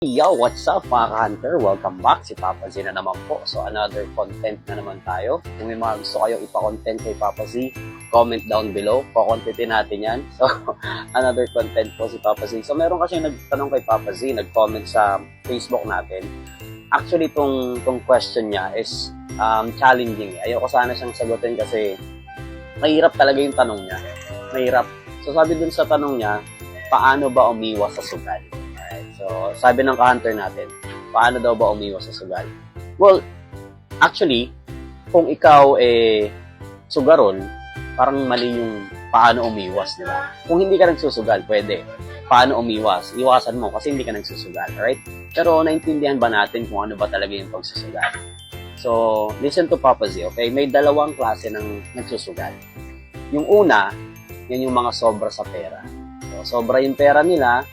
Yo, what's up mga ka-hunter? Welcome back. Si Papa Z na naman po. So, another content na naman tayo. Kung may mga gusto kayo ipa-content kay Papa Z, comment down below. Kukontentin natin yan. So, another content po si Papa Z. So, meron kasi nagtanong kay Papa Z, nag-comment sa Facebook natin. Actually, tong question niya is challenging. Ayoko sana siyang sagutin kasi mahirap talaga yung tanong niya. Mahirap. So, sabi dun sa tanong niya, paano ba umiwas sa sugal? So, sabi ng ka-hunter natin, paano daw ba umiwas sa sugal? Well, actually, kung ikaw sugarol, parang mali yung paano umiwas, di ba? Kung hindi ka nagsusugal, pwede. Paano umiwas? Iwasan mo kasi hindi ka nagsusugal, alright? Pero naintindihan ba natin kung ano ba talaga yung pagsusugal? So, listen to Papa Z, okay? May dalawang klase ng nagsusugal. Yung una, yan yung mga sobra sa pera. So, sobra yung pera nila,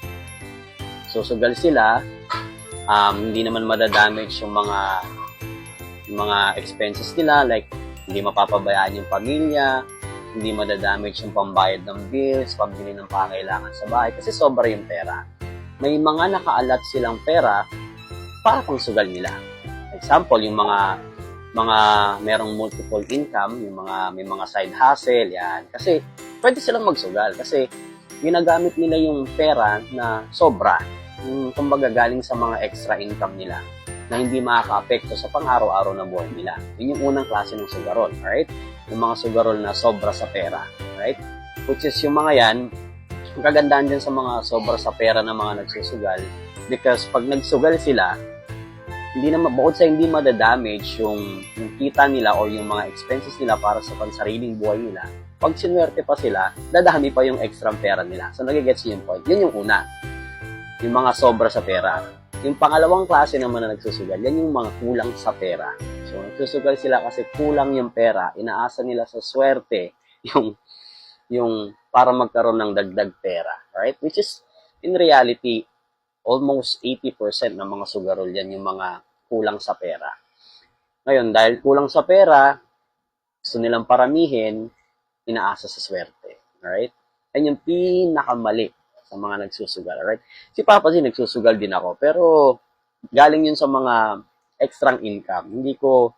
susugal sila, hindi naman madadamage yung mga expenses nila, like hindi mapapabayaan yung pamilya, hindi madadamage yung pambayad ng bills, pambili ng pangailangan sa bahay, kasi sobra yung pera. May mga nakaalat silang pera para pang sugal nila. Example, yung mga merong multiple income, yung may mga side hustle, yan. Kasi pwede silang magsugal kasi ginagamit nila yung pera na sobra. Yung kumbaga galing sa mga extra income nila na hindi makaka-apekto sa pang-araw-araw na buhay nila. Yun yung unang klase ng sugarol, alright? Yung mga sugarol na sobra sa pera, alright? Which is yung mga yan, ang kagandahan din sa mga sobra sa pera na mga nagsusugal because pag nagsugal sila, hindi na bukod sa hindi madadamage yung kita nila o yung mga expenses nila para sa pansariling buhay nila, pag sinuwerte pa sila, dadami pa yung extra pera nila. So, nagigets yung point. Yun yung una. Yung mga sobra sa pera. Yung pangalawang klase naman na nagsusugal, yan yung mga kulang sa pera. So, nagsusugal sila kasi kulang yung pera. Inaasa nila sa swerte yung para magkaroon ng dagdag pera. Right? Which is, in reality, almost 80% ng mga sugarol yan yung mga kulang sa pera. Ngayon, dahil kulang sa pera, gusto nilang paramihin, inaasa sa swerte. Right? Yan yung pinakamali sa mga nagsusugal, right? Si Papa Z, nagsusugal din ako, pero galing yun sa mga extra income. Hindi ko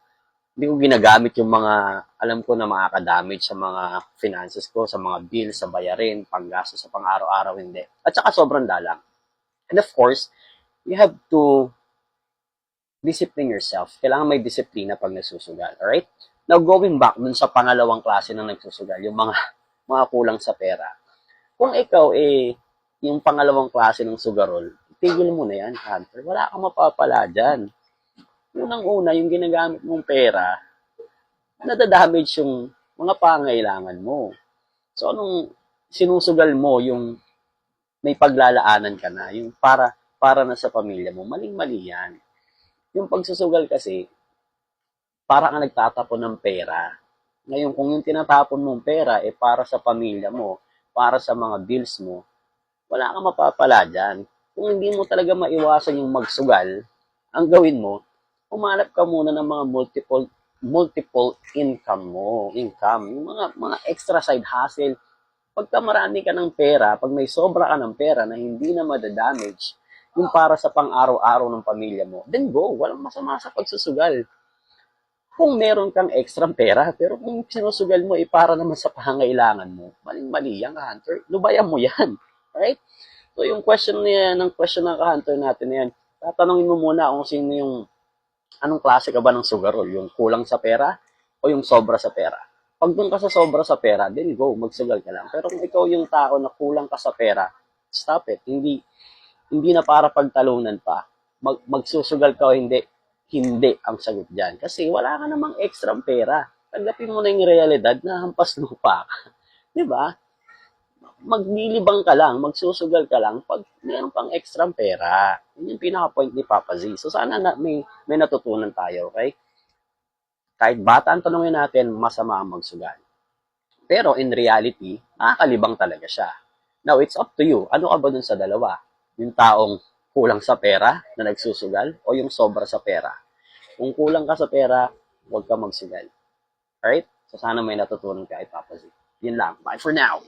ginagamit yung mga, alam ko na makaka-damage sa mga finances ko, sa mga bills, sa bayarin, panggasto sa pang-araw-araw, hindi. At saka sobrang dalang. And of course, you have to discipline yourself. Kailangan may disiplina pag nagsusugal, alright? Now, going back dun sa pangalawang klase ng nagsusugal, yung mga kulang sa pera. Kung ikaw yung pangalawang klase ng sugarol, tigil mo na yan, hunter. Wala kang mapapala dyan. Unang-una, yung ginagamit mong pera, nadadamage yung mga pangailangan mo. So, anong sinusugal mo, yung may paglalaanan ka na, yung para na sa pamilya mo, maling-mali yan. Yung pagsusugal kasi, para ka nagtatapon ng pera. Ngayon, kung yung tinatapon mong pera, para sa pamilya mo, para sa mga bills mo, wala kang mapapala dyan. Kung hindi mo talaga maiwasan yung magsugal, ang gawin mo, umanap ka muna ng mga multiple income mo. Yung mga extra side hustle. Pagka marami ka ng pera, pag may sobra ka ng pera na hindi na madadamage, yung para sa pang-araw-araw ng pamilya mo, then go. Walang masama sa pagsusugal. Kung meron kang extra pera, pero kung sinusugal mo, para naman sa pangailangan mo, maling-mali yan, hunter. Lubayan mo yan. Right? So, yung question ng ka-hunter natin na yan, tatanungin mo muna kung sino anong klase ka ba ng sugarol? Yung kulang sa pera o yung sobra sa pera? Pag doon ka sa sobra sa pera, then go, magsugal ka lang. Pero kung ikaw yung tao na kulang ka sa pera, stop it. Hindi na para pagtalunan pa. Magsusugal ka o hindi ang sagot dyan. Kasi wala ka namang extra pera. Tanggapin mo na yung realidad na hampas lupa ka. Diba? Maglilibang ka lang, magsusugal ka lang pag mayroon pang extra pera. Yun yung pinaka-point ni Papa Z. So, sana may natutunan tayo, okay? Kahit bata ang tanongin natin, masama ang magsugal. Pero in reality, nakakalibang talaga siya. Now, it's up to you. Ano ka ba dun sa dalawa? Yung taong kulang sa pera na nagsusugal o yung sobra sa pera? Kung kulang ka sa pera, huwag ka magsugal. Alright? So, sana may natutunan ka kay Papa Z. Yun lang. Bye for now.